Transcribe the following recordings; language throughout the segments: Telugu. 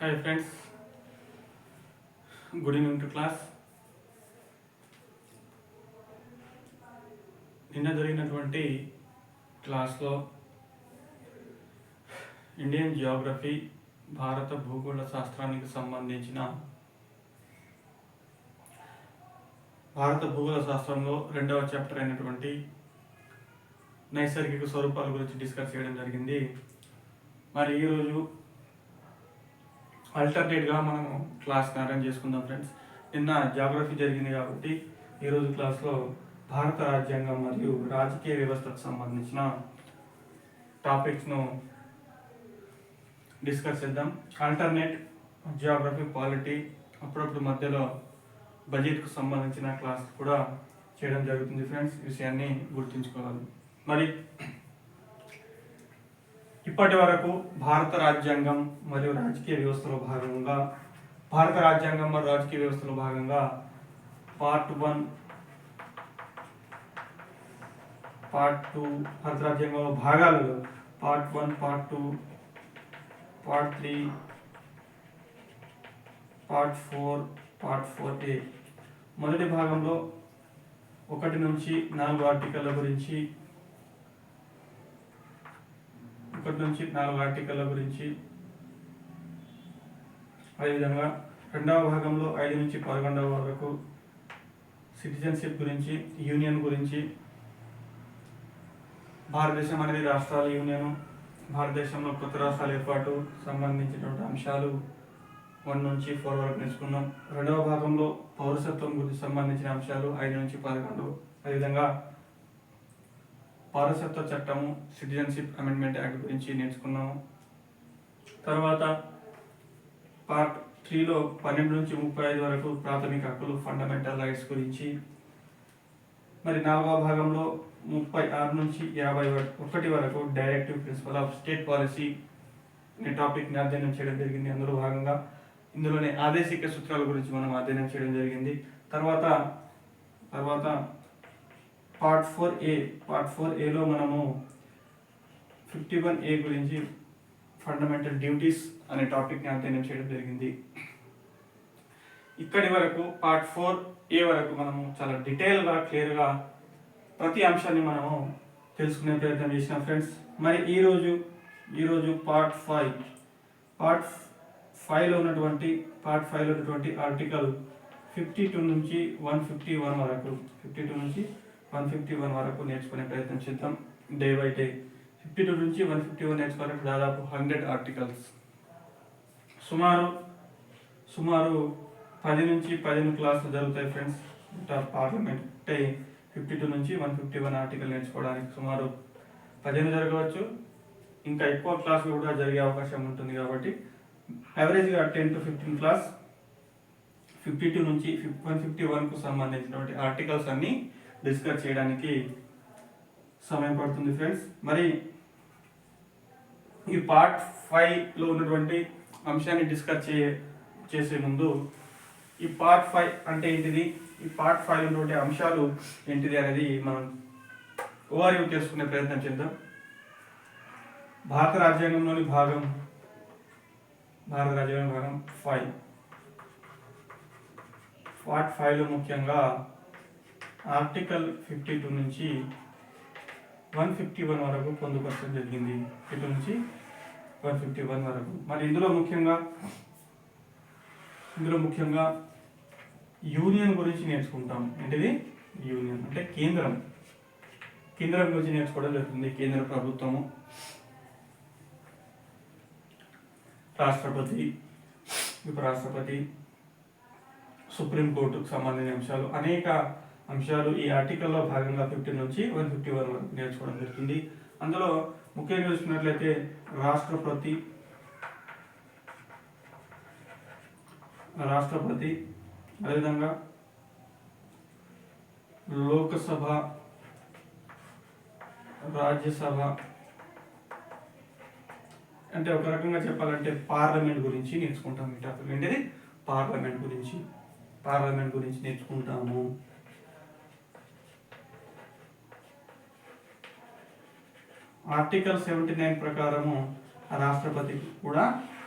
Hi friends, good evening to class. నిన్న జరిగినటువంటి క్లాస్లో ఇండియన్ జియోగ్రఫీ, భారత భూగోళ శాస్త్రానికి సంబంధించిన భారత భూగోళ శాస్త్రంలో రెండవ చాప్టర్ అయినటువంటి నైసర్గిక స్వరూపాల గురించి డిస్కస్ చేయడం జరిగింది. మరి ఈరోజు ఆల్టర్నేట్గా మనము క్లాస్ని అరేంజ్ చేసుకుందాం ఫ్రెండ్స్. నిన్న జాగ్రఫీ జరిగింది కాబట్టి ఈరోజు క్లాస్లో భారత రాజ్యాంగం మరియు రాజకీయ వ్యవస్థకు సంబంధించిన టాపిక్స్ను డిస్కస్ చేద్దాం. ఆల్టర్నేట్ జియోగ్రఫీ, పాలిటీ, అప్పుడప్పుడు మధ్యలో బడ్జెట్కు సంబంధించిన క్లాస్ కూడా చేయడం జరుగుతుంది ఫ్రెండ్స్. ఈ విషయాన్ని గుర్తుంచుకోవాలి. మరి ఇప్పటి వరకు భారత రాజ్యాంగం మరియు రాజకీయ వ్యవస్థలో భాగంగా పార్ట్ 1, పార్ట్ 2 భారత రాజ్యాంగంలో భాగాలలో part 1, part 2, part 3, part 4, part 4A. మొదటి భాగంలో 1 నుంచి 4 ఆర్టికల్ల గురించి, అదేవిధంగా రెండవ భాగంలో 5 నుంచి 11 వరకు సిటిజన్షిప్ గురించి, యూనియన్ గురించి, భారతదేశం అనేది రాష్ట్రాల యూనియన్, భారతదేశంలో కొత్త రాష్ట్రాల ఏర్పాటు సంబంధించినటువంటి అంశాలు 1 నుంచి 4 వరకు నేర్చుకున్నాం. రెండవ భాగంలో పౌరసత్వం గురించి సంబంధించిన అంశాలు 5 నుంచి 11, అదేవిధంగా పౌరసత్వ చట్టము, సిటిజన్షిప్ అమెండ్మెంట్ యాక్ట్ గురించి నేర్చుకున్నాము. తర్వాత పార్ట్ 3లో 12 నుంచి 35 వరకు ప్రాథమిక హక్కులు, ఫండమెంటల్ రైట్స్ గురించి. మరి 4వ భాగంలో 36 నుంచి 51 వరకు directive principle of state policy అనే టాపిక్ని అధ్యయనం చేయడం జరిగింది. అందులో భాగంగా ఇందులోనే ఆదేశిక సూత్రాల గురించి మనం అధ్యయనం చేయడం జరిగింది. తర్వాత పార్ట్ 4Aలో మనము 51A గురించి ఫండమెంటల్ డ్యూటీస్ అనే టాపిక్ని అధ్యయనం చేయడం జరిగింది. ఇక్కడి వరకు పార్ట్ 4A వరకు మనము చాలా డీటెయిల్గా, క్లియర్గా ప్రతి అంశాన్ని మనము తెలుసుకునే ప్రయత్నం చేసినాం ఫ్రెండ్స్. మరి ఈరోజు పార్ట్ 5లో ఉన్నటువంటి ఆర్టికల్ 52 నుంచి 151 వరకు నేర్చుకునే ప్రయత్నం చేద్దాం డే బై డే. 52 నుంచి 151 నేర్చుకోవడానికి దాదాపు 100 ఆర్టికల్స్. సుమారు 10 నుంచి 15 క్లాసులు జరుగుతాయి ఫ్రెండ్స్. పార్లమెంట్ అంటే 52 నుంచి 151 ఆర్టికల్ నేర్చుకోవడానికి సుమారు 15 జరగవచ్చు, ఇంకా ఎక్కువ క్లాసులు కూడా జరిగే అవకాశం ఉంటుంది. కాబట్టి యావరేజ్గా 10 to 15 క్లాస్ 52 నుంచి 151కు సంబంధించినటువంటి ఆర్టికల్స్ అన్ని డిస్కస్ చేయడానికి సమయం పడుతుంది ఫ్రెండ్స్. మరి ఈ పార్ట్ 5లో ఉన్నటువంటి అంశాన్ని డిస్కస్ చేసే ముందు ఈ పార్ట్ 5 అంటే ఏంటిది, ఈ పార్ట్ 5లో ఉన్నటువంటి అంశాలు ఏంటిది అనేది మనం ఓవర్వ్యూ చేసుకునే ప్రయత్నం చేద్దాం. భారత రాజ్యాంగంలోని భాగం 5. పార్ట్ 5లో ముఖ్యంగా ఆర్టికల్ 52 నుంచి 151 వరకు పొందుపరచడం జరిగింది. 52 నుంచి 151 వరకు. మరి ఇందులో ముఖ్యంగా యూనియన్ గురించి నేర్చుకుంటాం. ఏంటిది యూనియన్ అంటే కేంద్రం గురించి నేర్చుకోవడం జరుగుతుంది. కేంద్ర ప్రభుత్వము, రాష్ట్రపతి, ఉపరాష్ట్రపతి, సుప్రీంకోర్టుకు సంబంధించిన అనేక అంశాలు ఈ ఆర్టికల్లో భాగంగా 50 నుంచి 151 వరకు నేర్చుకోవడం జరుగుతుంది. అందులో ముఖ్యంగా చూసుకున్నట్లయితే రాష్ట్రపతి, అదేవిధంగా లోకసభ, రాజ్యసభ, అంటే ఒక రకంగా చెప్పాలంటే పార్లమెంట్ గురించి నేర్చుకుంటాం. ఈ టాపిక్ ఏంటిది పార్లమెంట్ గురించి నేర్చుకుంటాము. ఆర్టికల్ 79 ప్రకారము రాష్ట్రపతికి కూడా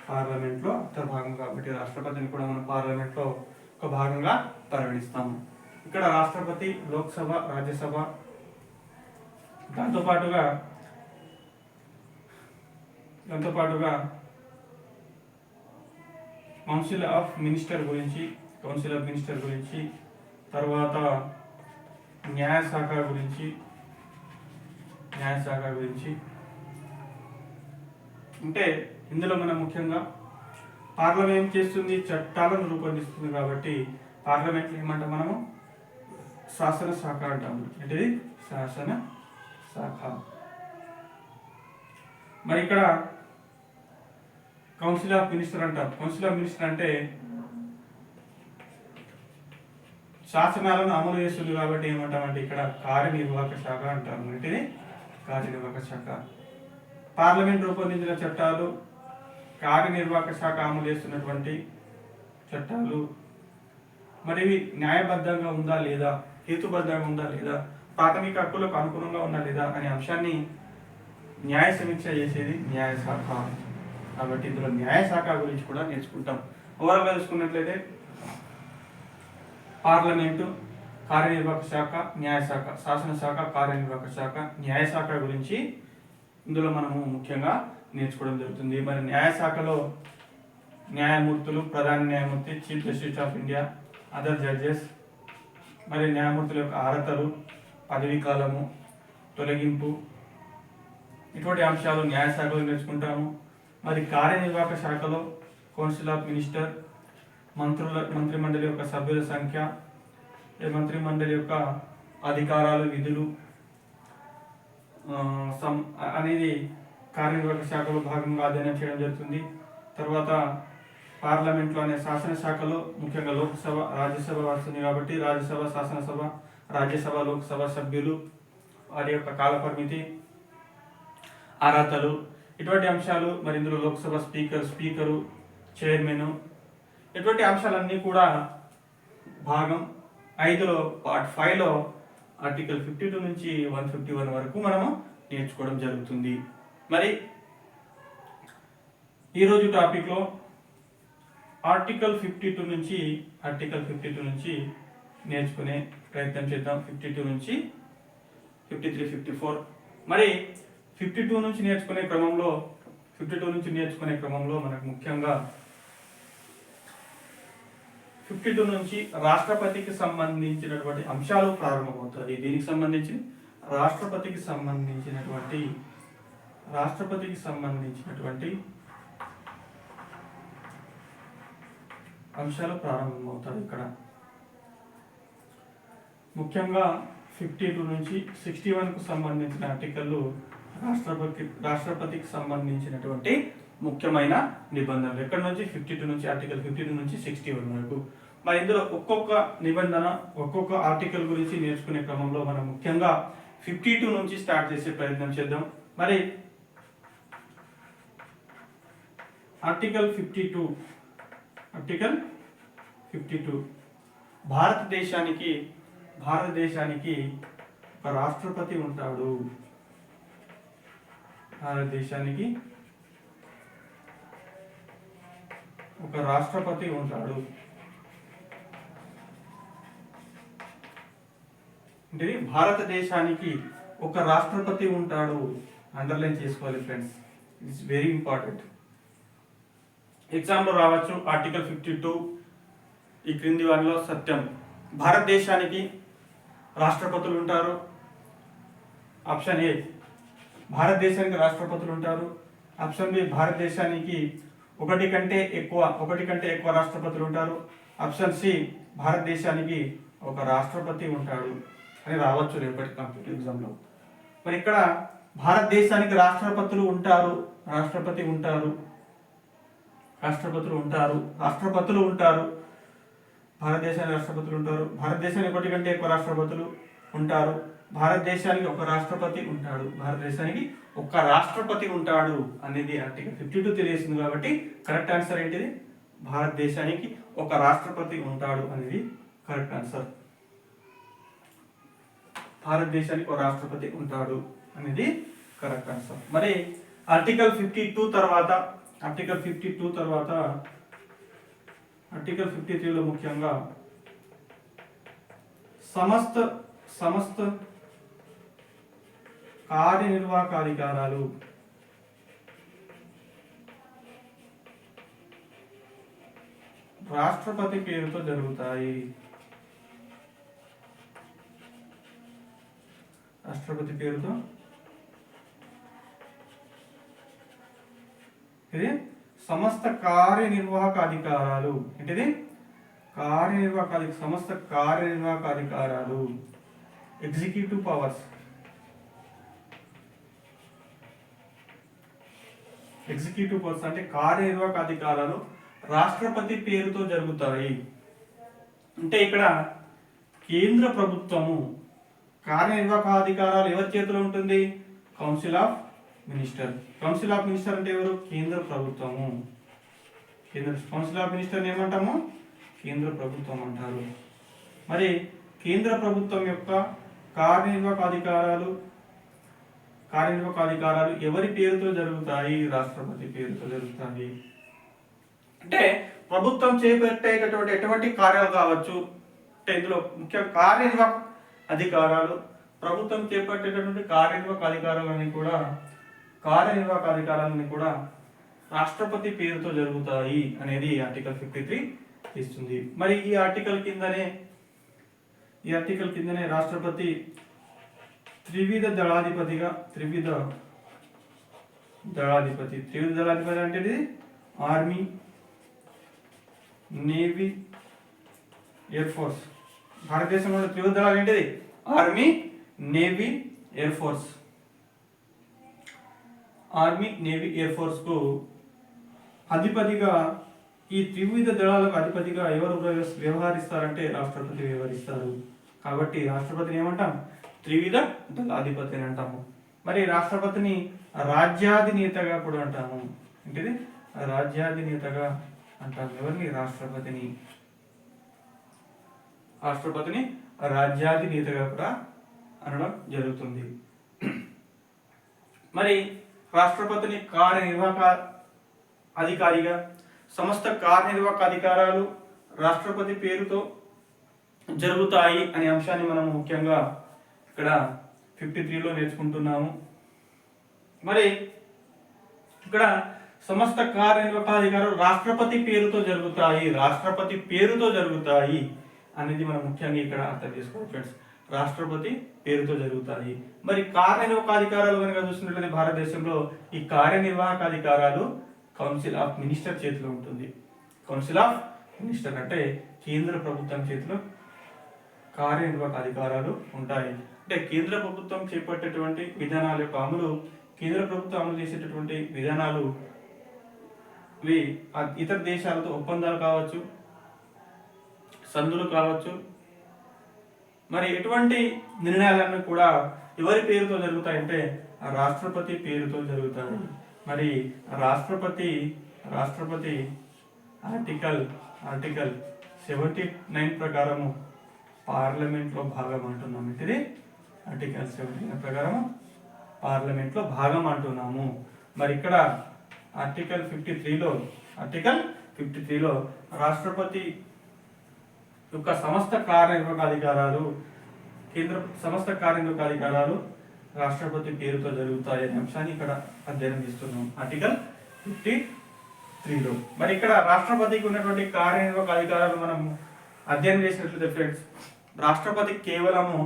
పార్లమెంట్లో అంతర్భాగం కాబట్టి రాష్ట్రపతిని కూడా మనం పార్లమెంట్లో ఒక భాగంగా పరిగణిస్తాము. ఇక్కడ రాష్ట్రపతి, లోక్సభ, రాజ్యసభ, దాంతోపాటుగా కౌన్సిల్ ఆఫ్ మినిస్టర్ గురించి, తర్వాత న్యాయశాఖ గురించి అంటే ఇందులో మనం ముఖ్యంగా పార్లమెంట్ ఏం చేస్తుంది, చట్టాలను రూపొందిస్తుంది కాబట్టి పార్లమెంట్ ఏమంటాం మనము, శాసన శాఖ అంటాము. అంటే శాసన శాఖ. మరి ఇక్కడ కౌన్సిల్ ఆఫ్ మినిస్టర్ అంటాం. కౌన్సిల్ ఆఫ్ మినిస్టర్ అంటే శాసనాలను అమలు చేస్తుంది కాబట్టి ఏమంటామంటే ఇక్కడ కార్యనిర్వాహక శాఖ అంటాము. అంటే కార్యనిర్వాహక శాఖ. పార్లమెంట్ రూపొందించిన చట్టాలు, కార్యనిర్వాహక శాఖ అమలు చేస్తున్నటువంటి చట్టాలు మరి న్యాయబద్ధంగా ఉందా లేదా, హేతుబద్ధంగా ఉందా లేదా, ప్రాథమిక హక్కులకు అనుగుణంగా ఉందా లేదా అనే అంశాన్ని న్యాయ సమీక్ష చేసేది న్యాయశాఖ. కాబట్టి ఇందులో న్యాయశాఖ గురించి కూడా నేర్చుకుంటాం. ఓవరాల్గా చూసుకున్నట్లయితే పార్లమెంటు, కార్యనిర్వాహక శాఖ, న్యాయశాఖ, శాసనశాఖ, కార్యనిర్వాహక శాఖ, న్యాయశాఖ గురించి ఇందులో మనము ముఖ్యంగా నేర్చుకోవడం జరుగుతుంది. మరి న్యాయశాఖలో న్యాయమూర్తులు, ప్రధాన న్యాయమూర్తి, chief justice of India, other judges, మరి న్యాయమూర్తుల యొక్క అర్హతలు, పదవీ కాలము, తొలగింపు, ఇటువంటి అంశాలు న్యాయశాఖలో నేర్చుకుంటాము. మరి కార్యనిర్వాహక శాఖలో కౌన్సిల్ ఆఫ్ మినిస్టర్, మంత్రిమండలి యొక్క సభ్యుల సంఖ్య, మంత్రిమండలి యొక్క అధికారాలు, విధులు అనేది కార్యనిర్వాహక శాఖలో భాగంగా అధ్యయనం చేయడం జరుగుతుంది. తర్వాత పార్లమెంట్లో అనే శాసనశాఖలో ముఖ్యంగా లోక్సభ, రాజ్యసభ వస్తుంది కాబట్టి రాజ్యసభ, శాసనసభ, రాజ్యసభ, లోక్సభ సభ్యులు, వారి యొక్క కాలపరిమితి, అర్హతలు, ఇటువంటి అంశాలు. మరి ఇందులో లోక్సభ స్పీకరు, చైర్మన్, ఇటువంటి అంశాలన్నీ కూడా భాగం 5లో పార్ట్ 5లో ఆర్టికల్ 52 నుంచి 151 వరకు మనము నేర్చుకోవడం జరుగుతుంది. మరి ఈరోజు టాపిక్లో ఆర్టికల్ 52 నుంచి నేర్చుకునే ప్రయత్నం చేద్దాం. 52 నుంచి 53, 54. మరి 52 నుంచి నేర్చుకునే క్రమంలో మనకు ముఖ్యంగా 52 నుంచి రాష్ట్రపతికి సంబంధించినటువంటి అంశాలు ప్రారంభమవుతాయి. దీనికి సంబంధించి రాష్ట్రపతికి సంబంధించినటువంటి అంశాలు ప్రారంభమవుతాయి. ఇక్కడ ముఖ్యంగా 52 నుంచి 61కు సంబంధించిన ఆర్టికల్లు రాష్ట్రపతికి సంబంధించినటువంటి ముఖ్యమైన నిబంధనలు. ఎక్కడ నుంచి 52 నుంచి ఆర్టికల్ 52 నుంచి 61 వరకు. మరి ఇందులో ఒక్కొక్క నిబంధన, ఒక్కొక్క ఆర్టికల్ గురించి నేర్చుకునే క్రమంలో మనం ముఖ్యంగా 52 నుంచి స్టార్ట్ చేసే ప్రయత్నం చేద్దాం. మరి ఆర్టికల్ 52 భారతదేశానికి ఒక రాష్ట్రపతి ఉంటాడు. భారతదేశానికి ఒక రాష్ట్రపతి ఉంటాడు. అంటే భారతదేశానికి ఒక రాష్ట్రపతి ఉంటాడు. అండర్లైన్ చేసుకోవాలి ఫ్రెండ్స్, ఇట్స్ వెరీ ఇంపార్టెంట్. ఎగ్జామ్లో రావచ్చు. ఆర్టికల్ 52 ఈ క్రింది వారిలో సత్యం. భారతదేశానికి రాష్ట్రపతులు ఉంటారు. ఆప్షన్ ఏ, భారతదేశానికి రాష్ట్రపతులు ఉంటారు. ఆప్షన్ బి, భారతదేశానికి ఒకటి కంటే ఎక్కువ రాష్ట్రపతులు ఉంటారు. ఆప్షన్ సి, భారతదేశానికి ఒక రాష్ట్రపతి ఉంటాడు అని రావచ్చు రేపటి కాంపిటేటివ్ ఎగ్జామ్లో. మరి ఇక్కడ భారతదేశానికి రాష్ట్రపతులు ఉంటారు, రాష్ట్రపతులు ఉంటారు. భారతదేశానికి రాష్ట్రపతులు ఉంటారు. భారతదేశానికి ఒకటి కంటే ఎక్కువ రాష్ట్రపతులు ఉంటారు. భారతదేశానికి ఒక రాష్ట్రపతి ఉంటాడు. భారతదేశానికి ఒక రాష్ట్రపతి ఉంటాడు అనేది ఆర్టికల్ 52 తెలియజేస్తుంది. కాబట్టి కరెక్ట్ ఆన్సర్ ఏంటిది? భారతదేశానికి ఒక రాష్ట్రపతి ఉంటాడు అనేది కరెక్ట్ ఆన్సర్. భారతదేశానికి ఒక రాష్ట్రపతి ఉంటాడు అనేది కరెక్ట్ ఆన్సర్. మరి ఆర్టికల్ 52 తర్వాత ఆర్టికల్ 52 తర్వాత ఆర్టికల్ 53లో ముఖ్యంగా సమస్త కార్యనిర్వాహక అధికారాలు రాష్ట్రపతి పేరుతో జరుగుతాయి. రాష్ట్రపతి పేరుతో ఇది సమస్త కార్యనిర్వాహక అధికారాలు ఏంటిది సమస్త కార్యనిర్వాహక అధికారాలు ఎగ్జిక్యూటివ్ పవర్స్ అంటే కార్యనిర్వాహక అధికారాలు రాష్ట్రపతి పేరుతో జరుగుతాయి. అంటే ఇక్కడ కేంద్ర ప్రభుత్వము కార్యనిర్వాహక అధికారాలు ఎవరి చేతిలో ఉంటుంది? కౌన్సిల్ ఆఫ్ మినిస్టర్ అంటే ఎవరు? కేంద్ర ప్రభుత్వము. కౌన్సిల్ ఆఫ్ మినిస్టర్ ఏమంటాము? కేంద్ర ప్రభుత్వం అంటారు. మరి కేంద్ర ప్రభుత్వం యొక్క కార్యనిర్వాహక అధికారాలు ఎవరి పేరుతో జరుగుతాయి? రాష్ట్రపతి పేరుతో జరుగుతాయి. అంటే ప్రభుత్వం చేపట్టేటటువంటి ఎటువంటి కార్యాలు కావచ్చు, అంటే ఇందులో ముఖ్య కార్యనిర్వాహక అధికారాలు ప్రభుత్వం చేపట్టేటటువంటి కార్యనిర్వాహక అధికారాలని కూడా రాష్ట్రపతి పేరుతో జరుగుతాయి అనేది ఆర్టికల్ 53 ఇస్తుంది. మరి ఈ ఆర్టికల్ కిందనే రాష్ట్రపతి త్రివిధ దళాధిపతి అంటే ఇది ఆర్మీ, నేవీ, ఎయిర్ ఫోర్స్. భారతదేశంలో త్రివిధ దళాలు ఏంటిది? Army, navy, air force. Army, navy, air force కు అధిపతిగా, ఈ త్రివిధ దళాలకు అధిపతిగా ఎవరు వ్యవహరిస్తారంటే రాష్ట్రపతి వ్యవహరిస్తారు. కాబట్టి రాష్ట్రపతిని ఏమంటాం? త్రివిధ దళాధిపతి అని అంటాము. మరి రాష్ట్రపతిని రాజ్యాధినేతగా కూడా అంటాము. ఏంటిది? రాజ్యాధినేతగా అంటాము. ఎవరిని? రాష్ట్రపతిని రాజ్యాధినేతగా కూడా అనడం జరుగుతుంది. మరి రాష్ట్రపతిని కార్యనిర్వాహక అధికారిగా సమస్త కార్యనిర్వాహక అధికారాలు రాష్ట్రపతి పేరుతో జరుగుతాయి అనే అంశాన్ని మనం ముఖ్యంగా ఇక్కడ 53లో నేర్చుకుంటున్నాము. మరి ఇక్కడ సమస్త కార్యనిర్వాహక అధికారాలు రాష్ట్రపతి పేరుతో జరుగుతాయి అనేది మనం ముఖ్యంగా ఇక్కడ అర్థం చేసుకోవాలి ఫ్రెండ్స్. రాష్ట్రపతి పేరుతో జరుగుతాయి. మరి కార్యనిర్వాహక అధికారాలు కనుక చూసినట్లయితే భారతదేశంలో ఈ కార్యనిర్వాహక అధికారాలు కౌన్సిల్ ఆఫ్ మినిస్టర్ చేతిలో ఉంటుంది. కౌన్సిల్ ఆఫ్ మినిస్టర్ అంటే కేంద్ర ప్రభుత్వం చేతిలో కార్యనిర్వాహక అధికారాలు ఉంటాయి. అంటే కేంద్ర ప్రభుత్వం చేపట్టేటువంటి విధానాల యొక్క అమలు, కేంద్ర ప్రభుత్వం అమలు చేసేటటువంటి విధానాలు ఇతర దేశాలతో ఒప్పందాలు కావచ్చు, సంధులు కావచ్చు, మరి ఎటువంటి నిర్ణయాలన్నీ కూడా ఎవరి పేరుతో జరుగుతాయంటే రాష్ట్రపతి పేరుతో జరుగుతాయి. మరి రాష్ట్రపతి ఆర్టికల్ 79 ప్రకారము పార్లమెంట్లో భాగం అంటున్నాము. ఇది ఆర్టికల్ 79 ప్రకారము పార్లమెంట్లో భాగం అంటున్నాము. మరి ఇక్కడ ఆర్టికల్ 53లో రాష్ట్రపతి యొక్క సమస్త కార్యనిర్వాహక అధికారాలు రాష్ట్రపతి పేరుతో జరుగుతాయి అనే అంశాన్ని ఇక్కడ అధ్యయనం చేస్తున్నాం ఆర్టికల్ 53లో. మరి ఇక్కడ రాష్ట్రపతికి ఉన్నటువంటి కార్యనిర్వాహక అధికారాలు మనం అధ్యయనం చేసినట్లయితే ఫ్రెండ్స్, రాష్ట్రపతికి కేవలము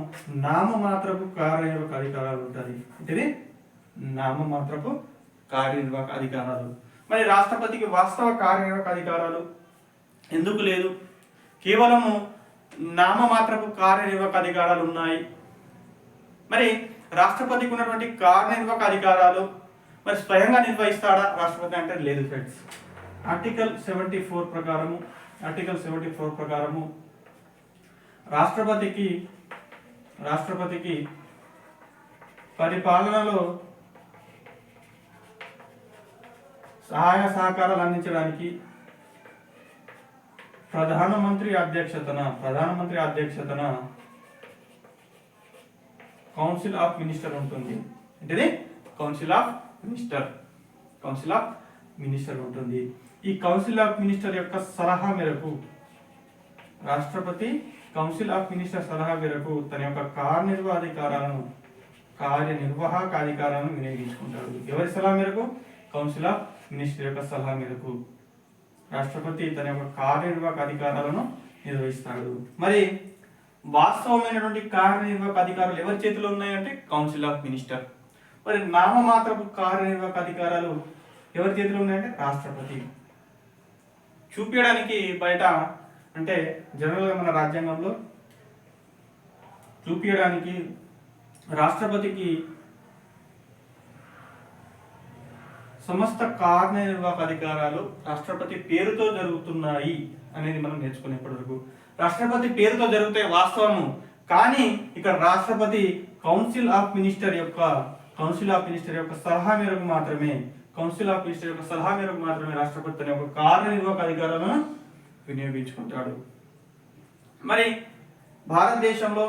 నామమాత్రపు కార్యనిర్వాహక అధికారాలు ఉంటాయి. అంటే నామమాత్రపు కార్యనిర్వాహక అధికారాలు. మరి రాష్ట్రపతికి వాస్తవ కార్యనిర్వాహక అధికారాలు ఎందుకు లేదు? కేవలము నామమాత్రపు కార్యనిర్వాహక అధికారాలు ఉన్నాయి. మరి రాష్ట్రపతికి ఉన్నటువంటి కార్యనిర్వాహక అధికారాలు మరి స్వయంగా నిర్వహిస్తాడా రాష్ట్రపతి అంటే? లేదు ఫ్రెండ్స్. ఆర్టికల్ 74 ప్రకారము రాష్ట్రపతికి పరిపాలనలో సహాయ సహకారాలు అందించడానికి ప్రధానమంత్రి అధ్యక్షతన కౌన్సిల్ ఆఫ్ మినిస్టర్ ఉంటుంది. అంటే కౌన్సిల్ ఆఫ్ మినిస్టర్ ఉంటుంది. ఈ కౌన్సిల్ ఆఫ్ మినిస్టర్ యొక్క సలహా మేరకు రాష్ట్రపతి కౌన్సిల్ ఆఫ్ మినిస్టర్ సలహా మేరకు తన యొక్క కార్యనిర్వాహక అధికారాలను వినియోగించుకుంటాడు. ఎవరి సలహా మేరకు? కౌన్సిల్ ఆఫ్ మినిస్టర్ యొక్క సలహా మేరకు రాష్ట్రపతి తన యొక్క కార్యనిర్వాహక అధికారాలను నిర్వహిస్తాడు. మరి వాస్తవమైనటువంటి కార్యనిర్వాహక అధికారాలు ఎవరి చేతిలో ఉన్నాయంటే కౌన్సిల్ ఆఫ్ మినిస్టర్. మరి నామమాత్రపు కార్యనిర్వాహక అధికారాలు ఎవరి చేతిలో ఉన్నాయంటే రాష్ట్రపతి. చూపించడానికి బయట అంటే జనరల్గా మన రాజ్యాంగంలో చూపించడానికి రాష్ట్రపతికి సమస్త కార్యనిర్వాహక అధికారాలు రాష్ట్రపతి పేరుతో జరుగుతున్నాయి అనేది మనం నేర్చుకునేప్పటి వరకు. రాష్ట్రపతి పేరుతో జరుగుతాయి వాస్తవము, కానీ ఇక్కడ రాష్ట్రపతి కౌన్సిల్ ఆఫ్ మినిస్టర్ యొక్క సలహా మేరకు మాత్రమే రాష్ట్రపతి తన యొక్క కార్యనిర్వాహక అధికారాలను వినియోగించుకుంటాడు. మరి భారతదేశంలో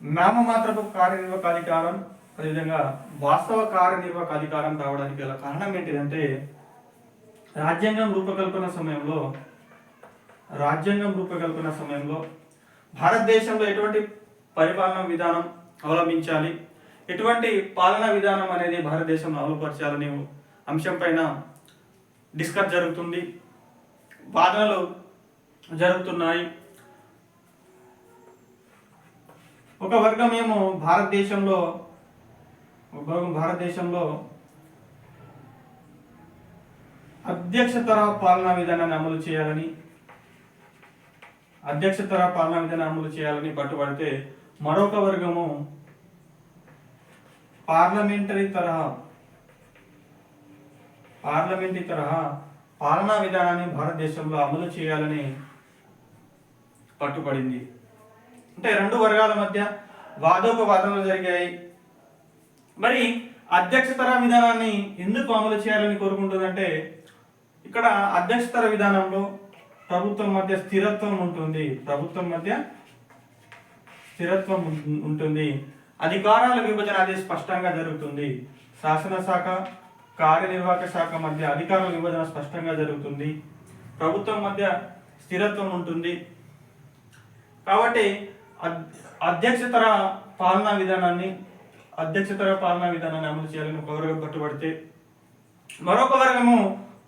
నామమాత్రపు కార్యనిర్వాహక అధికారం అదేవిధంగా వాస్తవ కార్యనిర్వాహక అధికారం రావడానికి గల కారణం ఏంటిదంటే రాజ్యాంగం రూపకల్పన సమయంలో భారతదేశంలో ఎటువంటి పరిపాలనా విధానం అవలంబించాలి, ఎటువంటి పాలనా విధానం అనేది భారతదేశంలో అమలుపరచాలనే అంశం పైన డిస్కస్ జరుగుతుంది, వాదనలు జరుగుతున్నాయి. ఒక వర్గం ఏమో భారతదేశంలో అధ్యక్షతర పాలనా విధానాన్ని అమలు చేయాలని పట్టుబడితే మరొక వర్గము పార్లమెంటరీ తరహా పాలనా విధానాన్ని భారతదేశంలో అమలు చేయాలని పట్టుబడింది. అంటే రెండు వర్గాల మధ్య వాదోపవాదనలు జరిగాయి. మరి అధ్యక్షతర విధానాన్ని ఎందుకు అమలు చేయాలని కోరుకుంటుందంటే ఇక్కడ అధ్యక్షతర విధానంలో ప్రభుత్వం మధ్య స్థిరత్వం ఉంటుంది. అధికారాల విభజన అనేది స్పష్టంగా జరుగుతుంది. శాసనశాఖ కార్యనిర్వాహక శాఖ మధ్య అధికారాల విభజన స్పష్టంగా జరుగుతుంది. ప్రభుత్వం మధ్య స్థిరత్వం ఉంటుంది. కాబట్టి అధ్యక్షతర పాలనా విధానాన్ని అమలు చేయాలని ఒక వర్గం పట్టుబడితే మరొక వర్గము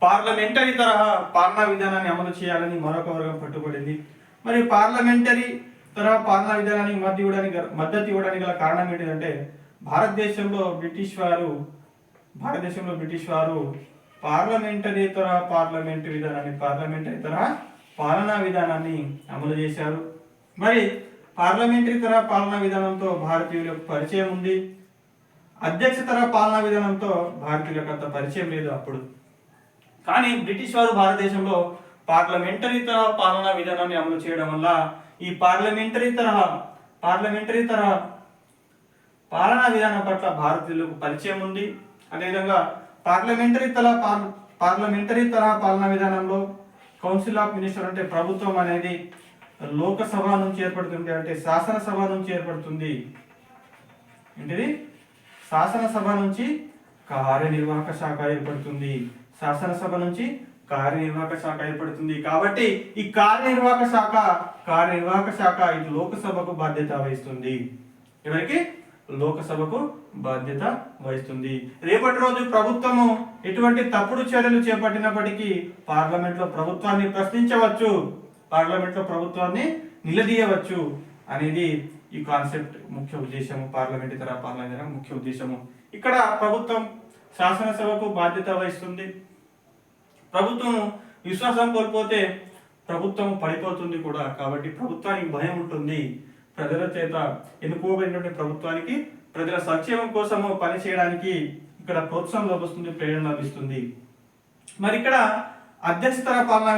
పార్లమెంటరీ తరహా పాలనా విధానాన్ని అమలు చేయాలని మరొక వర్గం పట్టుబడింది. మరి పార్లమెంటరీ తరహా పాలనా విధానానికి మద్దతు ఇవ్వడానికి గల కారణం ఏంటిదంటే భారతదేశంలో బ్రిటిష్ వారు పార్లమెంటరీ తరహా పాలనా విధానాన్ని అమలు చేశారు. మరి పార్లమెంటరీ తరహా పాలనా విధానంతో భారతీయులకు పరిచయం ఉంది. అధ్యక్ష తరహా పాలనా విధానంతో భారతీయులకు అంత పరిచయం లేదు అప్పుడు. కానీ బ్రిటిష్ వారు భారతదేశంలో పార్లమెంటరీ తరహా పాలనా విధానాన్ని అమలు చేయడం వల్ల ఈ పార్లమెంటరీ తరహా పాలనా విధానం పట్ల భారతీయులకు పరిచయం ఉంది. అదేవిధంగా పార్లమెంటరీ తరహా పాలనా విధానంలో కౌన్సిల్ ఆఫ్ మినిస్టర్ అంటే ప్రభుత్వం అనేది లోకసభ నుంచి ఏర్పడుతుంది, అంటే శాసనసభ నుంచి ఏర్పడుతుంది. ఏంటిది? శాసనసభ నుంచి కార్యనిర్వాహక శాఖ ఏర్పడుతుంది. కాబట్టి ఈ కార్యనిర్వాహక శాఖ ఇది లోకసభకు బాధ్యత వహిస్తుంది. ఎవరికి? లోకసభకు బాధ్యత వహిస్తుంది. రేపటి రోజు ప్రభుత్వము ఎటువంటి తప్పుడు చర్యలు చేపట్టినప్పటికీ పార్లమెంట్లో ప్రభుత్వాన్ని ప్రశ్నించవచ్చు, పార్లమెంట్లో ప్రభుత్వాన్ని నిలదీయవచ్చు అనేది ఈ కాన్సెప్ట్ ముఖ్య ఉద్దేశము. పార్లమెంట్ తరహా పాలన విధానం ముఖ్య ఉద్దేశము. ఇక్కడ ప్రభుత్వం శాసనసభకు బాధ్యత వహిస్తుంది. ప్రభుత్వం విశ్వాసం కోల్పోతే ప్రభుత్వం పడిపోతుంది కూడా. కాబట్టి ప్రభుత్వానికి భయం ఉంటుంది. ప్రజల చేత ఎన్నుకోబడినటువంటి ప్రభుత్వానికి ప్రజల సంక్షేమం కోసము పనిచేయడానికి ఇక్కడ ప్రోత్సాహం లభిస్తుంది, ప్రేరణ లభిస్తుంది. మరి ఇక్కడ అధ్యక్షతర పాలనా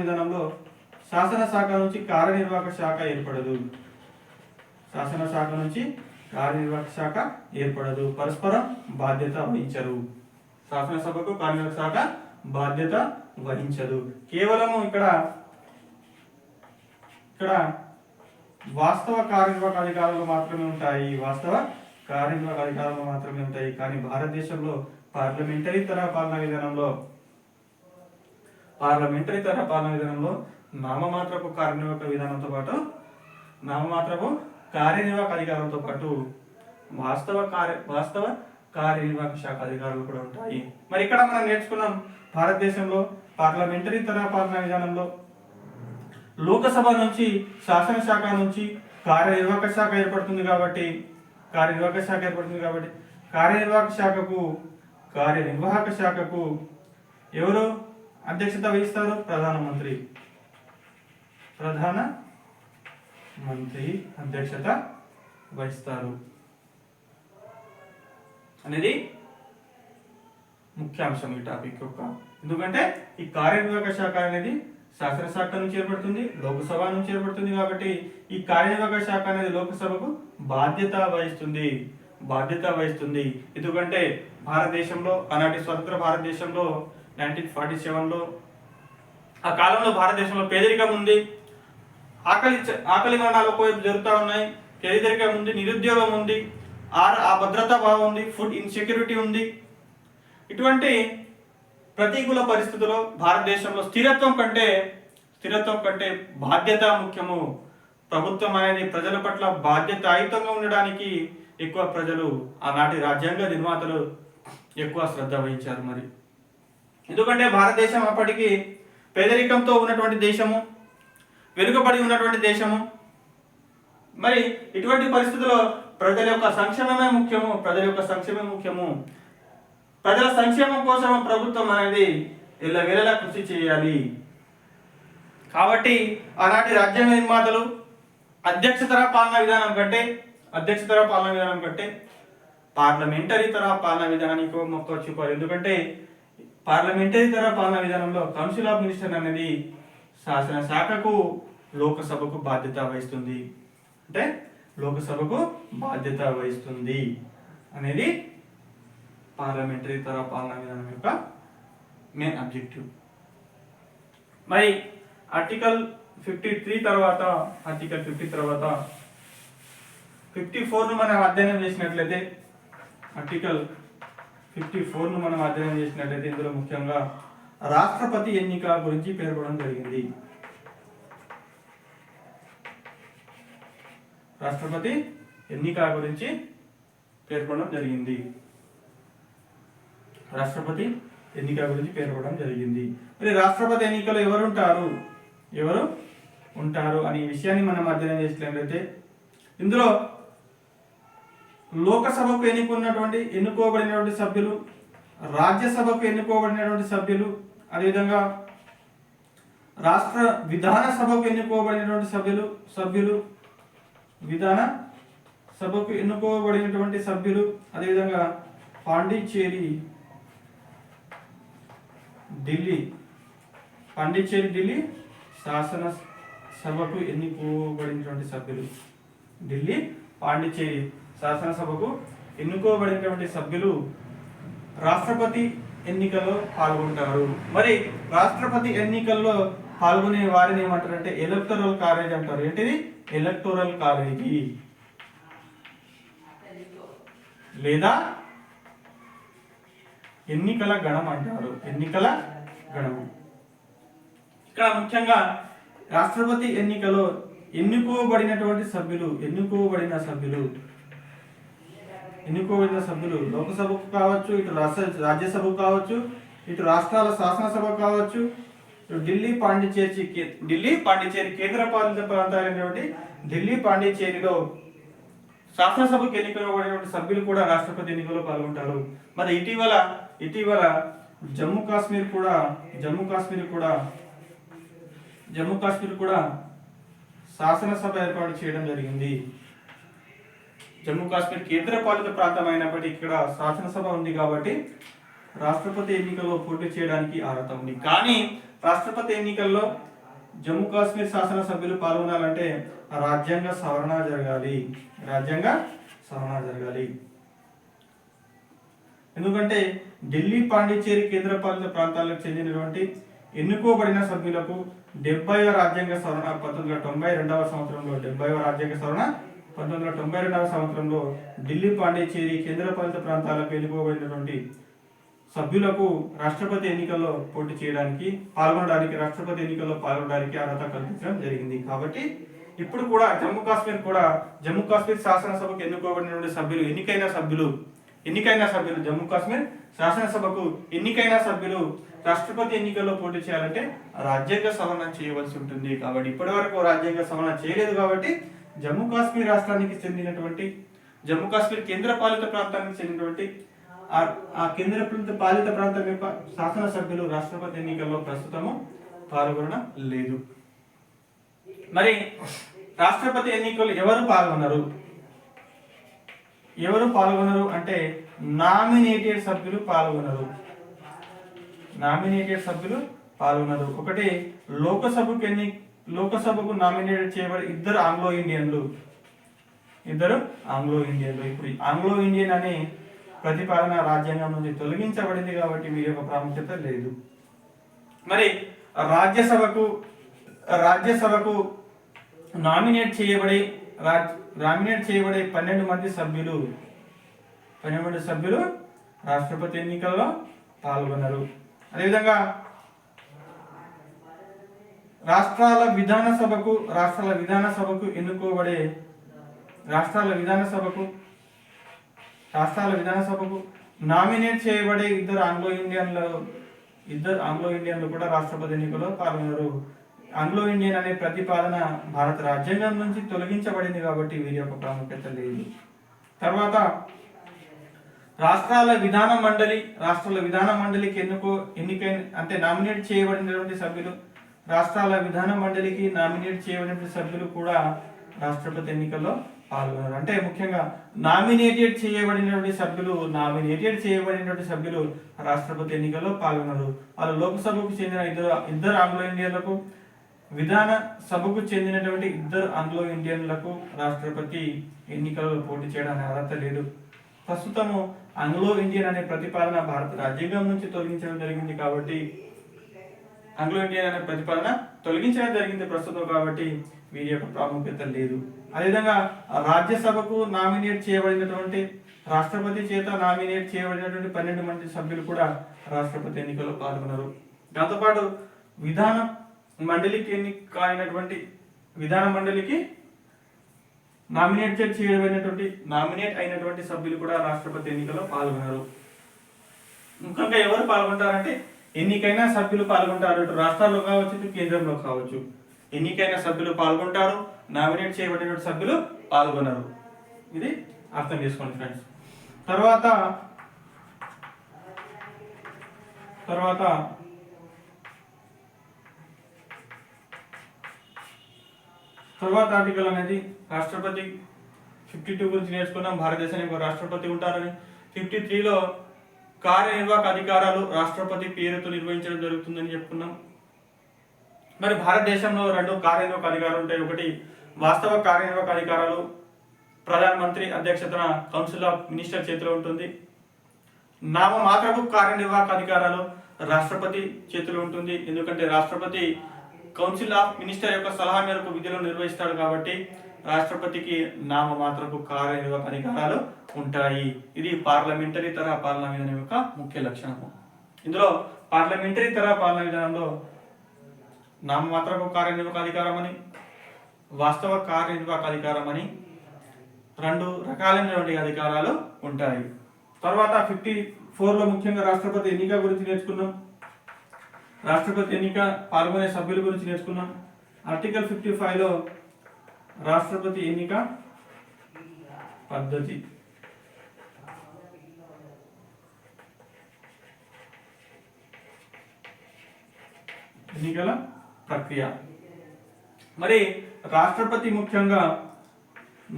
విధానంలో శాసనశాఖ నుంచి కార్యనిర్వాహక శాఖ ఏర్పడదు. పరస్పరం బాధ్యత వహించరు. శాసనసభకు కార్యనిర్వాహక శాఖ బాధ్యత వహించదు. కేవలము ఇక్కడ వాస్తవ కార్యనిర్వాహక అధికారాలు మాత్రమే ఉంటాయి. వాస్తవ కార్యనిర్వాహక అధికారాలు మాత్రమే ఉంటాయి. కానీ భారతదేశంలో పార్లమెంటరీ తరహా పాలనా విధానంలో నామమాత్రపు కార్యనిర్వాహక విధానంతో పాటు కార్యనిర్వాహక అధికారంతో పాటు వాస్తవ కార్యనిర్వాహక శాఖ అధికారులు కూడా ఉంటాయి. మరి ఇక్కడ మనం నేర్చుకున్నాం, భారతదేశంలో పార్లమెంటరీ తరహా పాలనా విధానంలో లోకసభ నుంచి, శాసనశాఖ నుంచి కార్యనిర్వాహక శాఖ ఏర్పడుతుంది కాబట్టి కార్యనిర్వాహక శాఖకు ఎవరు అధ్యక్షత వహిస్తారు? ప్రధానమంత్రి అధ్యక్షత వహిస్తారు అనేది ముఖ్యాంశం ఈ టాపిక్ యొక్క. ఎందుకంటే ఈ కార్యనిర్వాహక శాఖ అనేది శాసనశాఖ నుంచి ఏర్పడుతుంది, లోకసభ నుంచి ఏర్పడుతుంది కాబట్టి ఈ కార్యనిర్వాహక శాఖ అనేది లోకసభకు బాధ్యత వహిస్తుంది. ఎందుకంటే భారతదేశంలో, ఆనాటి స్వతంత్ర భారతదేశంలో 1947లో ఆ కాలంలో భారతదేశంలో పేదరికం ఉంది, ఆకలి మరణాలు ఒకవైపు జరుగుతూ ఉన్నాయి, పేదరికం ఉంది, నిరుద్యోగం ఉంది, ఆ భద్రతా భావం ఉంది, ఫుడ్ ఇన్సెక్యూరిటీ ఉంది. ఇటువంటి ప్రతికూల పరిస్థితుల్లో భారతదేశంలో స్థిరత్వం కంటే బాధ్యత ముఖ్యము. ప్రభుత్వం అనేది ప్రజల పట్ల బాధ్యతాయుతంగా ఉండడానికి ఎక్కువ ప్రజలు, ఆనాటి రాజ్యాంగ నిర్మాతలు ఎక్కువ శ్రద్ధ వహించారు. మరి ఎందుకంటే భారతదేశం అప్పటికి పేదరికంతో ఉన్నటువంటి దేశము, వెనుకబడి ఉన్నటువంటి దేశము. మరి ఇటువంటి పరిస్థితుల్లో ప్రజల యొక్క సంక్షేమమే ముఖ్యము. ప్రజల సంక్షేమం కోసం ప్రభుత్వం అనేది ఎల్లవేళలా కృషి చేయాలి. కాబట్టి ఆనాటి రాజ్యాంగ నిర్మాతలు అధ్యక్ష తరహా పాలనా విధానం కంటే పార్లమెంటరీ తరహా పాలనా విధానానికి మొక్క చూపాలి. ఎందుకంటే పార్లమెంటరీ తరహా పాలనా విధానంలో కౌన్సిల్ ఆఫ్ మినిస్టర్ అనేది శాసనశాఖకు, లోకసభకు బాధ్యత వహిస్తుంది. అనేది పార్లమెంటరీ తరహా పాలనా విధానం యొక్క మెయిన్ ఆబ్జెక్టివ్. మరి ఆర్టికల్ 53 తర్వాత 54ను మనం అధ్యయనం చేసినట్లయితే ఇందులో ముఖ్యంగా రాష్ట్రపతి ఎన్నిక గురించి పేర్కొనడం జరిగింది. రాష్ట్రపతి ఎన్నిక గురించి పేర్కొనడం జరిగింది. మరి రాష్ట్రపతి ఎన్నికలో ఎవరు ఉంటారు అనే విషయాన్ని మనం అధ్యయనం చేసినట్లయితే ఇందులో లోకసభకు ఎన్నుకోబడినటువంటి సభ్యులు, రాజ్యసభకు ఎన్నుకోబడినటువంటి సభ్యులు, అదేవిధంగా రాష్ట్ర విధాన సభకు ఎన్నుకోబడినటువంటి సభ్యులు, అదేవిధంగా పాండిచ్చేరి ఢిల్లీ శాసన సభకు ఎన్నుకోబడినటువంటి సభ్యులు రాష్ట్రపతి ఎన్నికల్లో పాల్గొంటారు. మరి రాష్ట్రపతి ఎన్నికల్లో పాల్గొనే వారిని ఏమంటారంటే ఎలక్టోరల్ కాలేజ్ అంటారు. ఏంటిది? ఎలక్టోరల్ కాలేజీ లేదా ఎన్నికల గణం అంటారు. ఇక్కడ ముఖ్యంగా రాష్ట్రపతి ఎన్నికలో ఎన్నుకోబడిన సభ్యులు లోకసభకు కావచ్చు, ఇటు రాజ్యసభకు కావచ్చు, ఇటు రాష్ట్రాల శాసనసభ కావచ్చు, ఢిల్లీ పాండిచేరి కేంద్ర పాలిత ప్రాంతాలైనటువంటి ఢిల్లీ పాండిచేరిలో శాసనసభకు ఎన్నికబడినటువంటి సభ్యులు కూడా రాష్ట్రపతి ఎన్నికల్లో పాల్గొంటారు. మరి ఇటీవల జమ్మూ కాశ్మీర్ కూడా శాసనసభ ఏర్పాటు చేయడం జరిగింది. జమ్మూ కాశ్మీర్ కేంద్ర పాలిత ప్రాంతం అయినప్పటికీ ఇక్కడ శాసనసభ ఉంది కాబట్టి రాష్ట్రపతి ఎన్నికల్లో పోటీ చేయడానికి అర్హత ఉంది. కానీ రాష్ట్రపతి ఎన్నికల్లో జమ్మూ కాశ్మీర్ శాసనసభ్యులు పాల్గొనాలంటే రాజ్యాంగ సవరణ జరగాలి. ఎందుకంటే ఢిల్లీ పాండిచేరి కేంద్ర పాలిత ప్రాంతాలకు చెందినటువంటి ఎన్నుకోబడిన సభ్యులకు 70వ రాజ్యాంగ సవరణ 1992వ సంవత్సరంలో 70వ రాజ్యాంగ సవరణ 1992వ సంవత్సరంలో ఢిల్లీ, పాండిచేరి కేంద్రపాలిత ప్రాంతాలకు ఎన్నుకోబడినటువంటి సభ్యులకు రాష్ట్రపతి ఎన్నికల్లో పోటీ చేయడానికి రాష్ట్రపతి ఎన్నికల్లో పాల్గొనడానికి అర్హత కల్పించడం జరిగింది. కాబట్టి ఇప్పుడు కూడా జమ్మూ కాశ్మీర్ శాసనసభకు ఎన్నుకోబడినటువంటి సభ్యులు ఎన్నికైన సభ్యులు జమ్మూ కాశ్మీర్ శాసనసభకు ఎన్నికైన సభ్యులు రాష్ట్రపతి ఎన్నికల్లో పోటీ చేయాలంటే రాజ్యాంగ సవరణ చేయవలసి ఉంటుంది. కాబట్టి ఇప్పటి వరకు రాజ్యాంగ సవరణ చేయలేదు. కాబట్టి జమ్మూ కాశ్మీర్ రాష్ట్రానికి చెందినటువంటి జమ్మూ కాశ్మీర్ కేంద్ర పాలిత ప్రాంతానికి చెందినటువంటి ఆ కేంద్ర పాలిత ప్రాంతం యొక్క శాసనసభ్యులు రాష్ట్రపతి ఎన్నికల్లో ప్రస్తుతము పాల్గొనలేదు. మరి రాష్ట్రపతి ఎన్నికలు ఎవరు పాల్గొనరు అంటే నామినేటెడ్ సభ్యులు పాల్గొనరు. ఒకటి లోకసభకు నామినేట్ చేయబడి ఇద్దరు ఆంగ్లో ఇండియన్లు. ఇప్పుడు ఆంగ్లో ఇండియన్ అనే ప్రతిపాదన రాజ్యాంగం నుంచి తొలగించబడింది కాబట్టి వీరి యొక్క ప్రాముఖ్యత లేదు. మరి రాజ్యసభకు నామినేట్ చేయబడే 12 మంది సభ్యులు రాష్ట్రపతి ఎన్నికల్లో పాల్గొన్నారు. అదేవిధంగా రాష్ట్రాల విధానసభకు నామినేట్ చేయబడే ఇద్దరు ఆంగ్లో ఇండియన్లు కూడా రాష్ట్రపతి ఎన్నికల్లో పాల్గొన్నారు. ఆంగ్లో ఇండియన్ అనే ప్రతిపాదన భారత రాజ్యాంగం నుంచి తొలగించబడింది కాబట్టి వీరి యొక్క ప్రాముఖ్యత లేదు. తర్వాత రాష్ట్రాల విధాన మండలికి నామినేట్ చేయబడినటువంటి సభ్యులు కూడా రాష్ట్రపతి ఎన్నికల్లో పాల్గొన్నారు. అంటే ముఖ్యంగా నామినేటెడ్ చేయబడినటువంటి సభ్యులు రాష్ట్రపతి ఎన్నికల్లో పాల్గొన్నారు. వాళ్ళు లోక్సభకు చెందిన ఇద్దరు ఆంగ్లో ఇండియన్లకు, విధాన సభకు చెందినటువంటి ఇద్దరు ఆంగ్లో ఇండియన్లకు రాష్ట్రపతి ఎన్నికల్లో పోటీ చేయడానికి అర్హత లేదు. ప్రస్తుతము ఆంగ్లో ఇండియన్ అనే ప్రతిపాదన భారత రాజ్యాంగం నుంచి తొలగించడం జరిగింది కాబట్టి ప్రస్తుతం కాబట్టి వీరి యొక్క ప్రాముఖ్యత లేదు. అదేవిధంగా రాజ్యసభకు రాష్ట్రపతి చేత నామినేట్ చేయబడినటువంటి 12 మంది సభ్యులు కూడా రాష్ట్రపతి ఎన్నికల్లో పాల్గొన్నారు. దాంతోపాటు విధాన మండలికి నామినేట్ అయినటువంటి సభ్యులు కూడా రాష్ట్రపతి ఎన్నికల్లో పాల్గొన్నారు. ముఖ్యంగా ఎవరు పాల్గొంటారంటే ఎన్నికైన సభ్యులు పాల్గొంటారు. ఇటు రాష్ట్రాల్లో కావచ్చు, ఇటు కేంద్రంలో కావచ్చు. ఎన్నికైన సభ్యులు పాల్గొంటారు, నామినేట్ చేయబడిన సభ్యులు పాల్గొనరు. ఇది అర్థం చేసుకోండి ఫ్రెండ్స్. తర్వాత ఆర్టికల్ అనేది రాష్ట్రపతి 52 గురించి నేర్చుకున్నాం. భారతదేశానికి ఒక రాష్ట్రపతి ఉంటారని. 53లో కార్యనిర్వాహక అధికారాలు రాష్ట్రపతి పేరుతో నిర్వహించడం జరుగుతుందని చెప్పుకున్నాం. మరి భారతదేశంలో 2 కార్యనిర్వాహక అధికారాలు ఉంటాయి. ఒకటి వాస్తవ కార్యనిర్వాహక అధికారాలు ప్రధానమంత్రి అధ్యక్షతన కౌన్సిల్ ఆఫ్ మినిస్టర్ చేతిలో ఉంటుంది. నామమాత్రపు కార్యనిర్వాహక అధికారాలు రాష్ట్రపతి చేతిలో ఉంటుంది. ఎందుకంటే రాష్ట్రపతి కౌన్సిల్ ఆఫ్ మినిస్టర్ యొక్క సలహా మేరకు విధులను నిర్వహిస్తాడు కాబట్టి రాష్ట్రపతికి నామమాత్రపు కార్యనిర్వాహక అధికారాలు ఉంటాయి. ఇది పార్లమెంటరీ తరహా పాలనా విధానం యొక్క ముఖ్య లక్షణము. ఇందులో పార్లమెంటరీ తరహా పాలనా విధానంలో నామమాత్రపు కార్యనిర్వాహక అధికారం అని, వాస్తవ కార్యనిర్వాహక అధికారం అని 2 రకాలైనటువంటి అధికారాలు ఉంటాయి. తర్వాత 54లో ముఖ్యంగా రాష్ట్రపతి ఎన్నిక గురించి నేర్చుకున్నాం. రాష్ట్రపతి ఎన్నిక పాల్గొనే సభ్యుల గురించి నేర్చుకున్నాం. ఆర్టికల్ 55లో రాష్ట్రపతి ఎన్నిక పద్ధతి, ఎన్నికల ప్రక్రియ. మరి రాష్ట్రపతి ముఖ్యంగా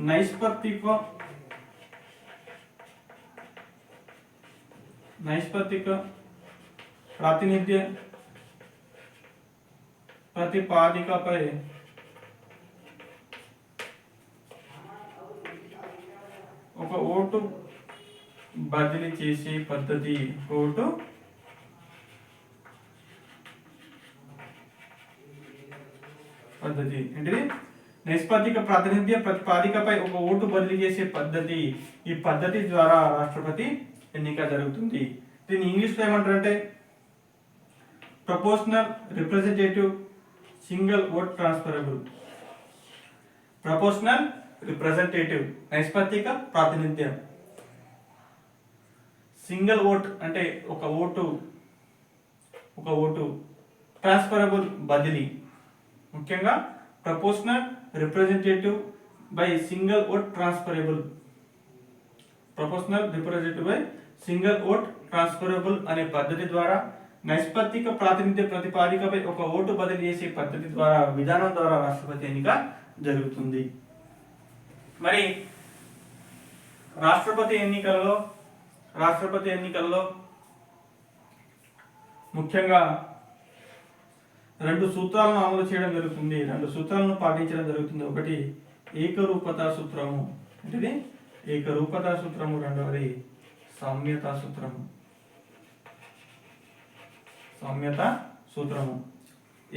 నైష్పత్తిక ప్రాతినిధ్య ప్రతిపాదికపై ఒక ఓటు బదిలీ చేసే పద్ధతి. ఏంటిది? నైష్పత్తిక ప్రాతినిధ్య ప్రతిపాదికపై ఒక ఓటు బదిలీ చేసే పద్ధతి. ఈ పద్ధతి ద్వారా రాష్ట్రపతి ఎన్నిక జరుగుతుంది. దీన్ని ఇంగ్లీష్లో ఏమంటారంటే proportional representative single vote transferable. Proportional representative నైష్పత్తిక ప్రాతినిధ్యం, సింగిల్ ఓట్ అంటే ఒక ఓటు, ట్రాన్స్ఫరబుల్ బదిలీ. ముఖ్యంగా proportional representative by single vote transferable. Proportional representative by single vote transferable అనే పద్ధతి ద్వారా నైష్పత్తిక ప్రాతినిధ్య ప్రతిపాదికపై ఒక ఓటు బదిలీ చేసే పద్ధతి ద్వారా విధానం ద్వారా రాష్ట్రపతి ఎన్నిక జరుగుతుంది. మరి రాష్ట్రపతి ఎన్నికల్లో ముఖ్యంగా 2 సూత్రాలను అమలు చేయడం జరుగుతుంది, 2 సూత్రాలను పాటించడం జరుగుతుంది. ఒకటి ఏకరూపతా సూత్రము, అంటే ఏకరూపతా సూత్రము, రెండవది సామ్యతా సూత్రము.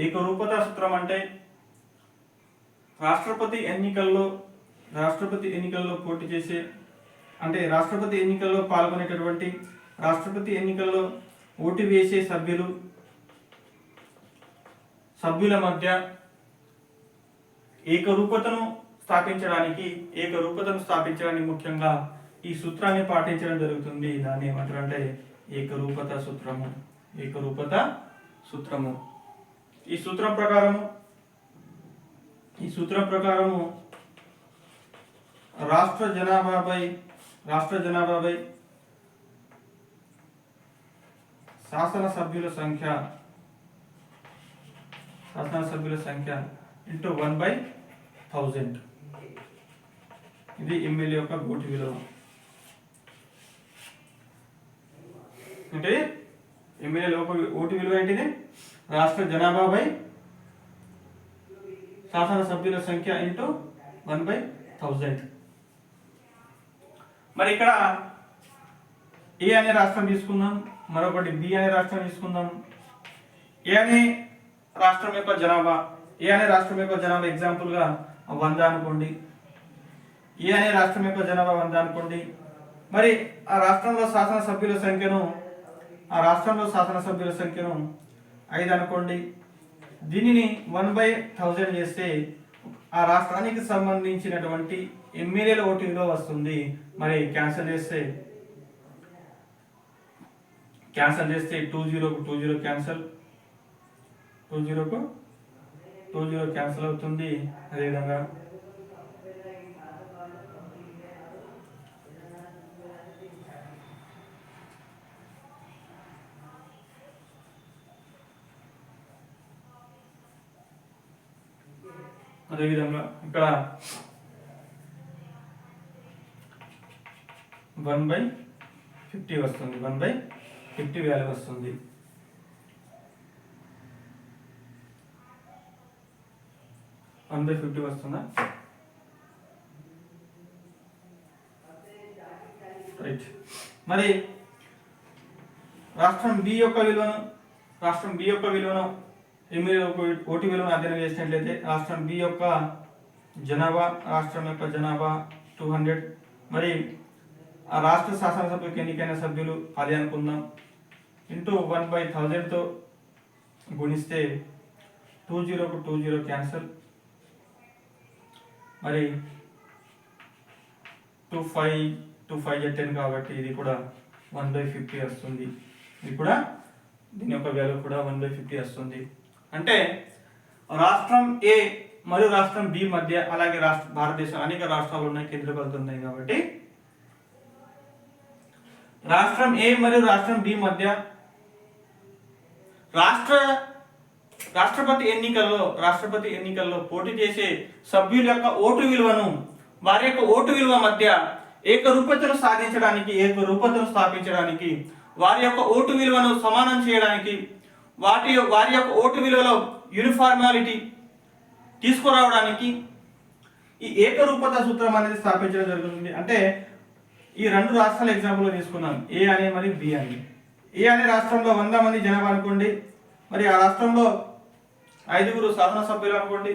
ఏకరూపతా సూత్రం అంటే రాష్ట్రపతి ఎన్నికల్లో పోటీ చేసే, అంటే రాష్ట్రపతి ఎన్నికల్లో పాల్గొనేటటువంటి, రాష్ట్రపతి ఎన్నికల్లో ఓటు వేసే సభ్యుల మధ్య ఏకరూపతను స్థాపించడానికి ముఖ్యంగా ఈ సూత్రాన్ని పాటించడం జరుగుతుంది. దాన్ని ఏమంటారంటే ఏకరూపతా సూత్రము. ఈ సూత్రం ప్రకారము రాష్ట్ర జనాభాపై శాసనసభ్యుల సంఖ్య ఇంటూ 1/1000. ఇది ఎమ్మెల్యే యొక్క ఓటు విలువ. అంటే ఎమ్మెల్యే ఓటు విలువ ఏంటిది? రాష్ట్ర జనాభాపై శాసనసభ్యుల సంఖ్య ఇంటూ 1/1000. మరి ఇక్కడ ఏ అనే రాష్ట్రం తీసుకుందాం, మరొకటి బి అనే రాష్ట్రం తీసుకుందాం. ఏ అనే రాష్ట్రం యొక్క జనాభా ఎగ్జాంపుల్ గా 100 అనుకోండి. ఏ అనే రాష్ట్రం యొక్క జనాభా 100 అనుకోండి. మరి ఆ రాష్ట్రంలో శాసనసభ్యుల సంఖ్యను 5 అనుకోండి. దీనిని 1/1000 చేస్తే ఆ రాష్ట్రానికి సంబంధించినటువంటి ఎమ్మెల్యేల ఓటు విలువ వస్తుంది. మరి క్యాన్సల్ చేస్తే 20 కు 20 క్యాన్సల్, 20 క్యాన్సల్ అవుతుంది. అదేవిధంగా ఇక్కడ 1/50 వస్తుంది, 1/50 వాల్యూ వస్తుంది. వస్తుందా? రైట్. మరి రాష్ట్రం బి యొక్క విలువను ఎమ్మెల్యే ఓటు విలువను అధ్యయనం చేసినట్లయితే రాష్ట్రం యొక్క జనాభా 200. మరి ఆ రాష్ట్ర శాసనసభకు ఎన్నికైన సభ్యులు 10 అనుకుందాం. ఇంటూ 1/1000తో గుణిస్తే 20 కు 20 క్యాన్సల్. మరి 2 5 10 కాబట్టి ఇది కూడా 1/50 వస్తుంది. దీని యొక్క వాల్యూ కూడా 1/50 వస్తుంది. అంటే రాష్ట్రం ఏ మరియు రాష్ట్రం బి మధ్య, అలాగే భారతదేశం అనేక రాష్ట్రాలు ఉన్నాయి, కేంద్రపాలిత ఉన్నాయి కాబట్టి రాష్ట్రం ఏ మరియు రాష్ట్రం బి మధ్య రాష్ట్రపతి ఎన్నికల్లో పోటీ చేసే సభ్యుల యొక్క ఓటు విలువను, వారి యొక్క ఓటు విలువ మధ్య ఏకరూపతను స్థాపించడానికి, వారి యొక్క ఓటు విలువను సమానం చేయడానికి, వారి యొక్క ఓటు విలువలో యూనిఫార్మాలిటీ తీసుకురావడానికి ఈ ఏకరూపత సూత్రం అనేది స్థాపించడం జరుగుతుంది. అంటే ఈ 2 రాష్ట్రాల ఎగ్జాంపుల్ తీసుకున్నాం, ఏ అనే మరియు బి అని. ఏ అనే రాష్ట్రంలో 100 మంది జనాభా అనుకోండి. మరి ఆ రాష్ట్రంలో 5 శాసనసభ్యులు అనుకోండి.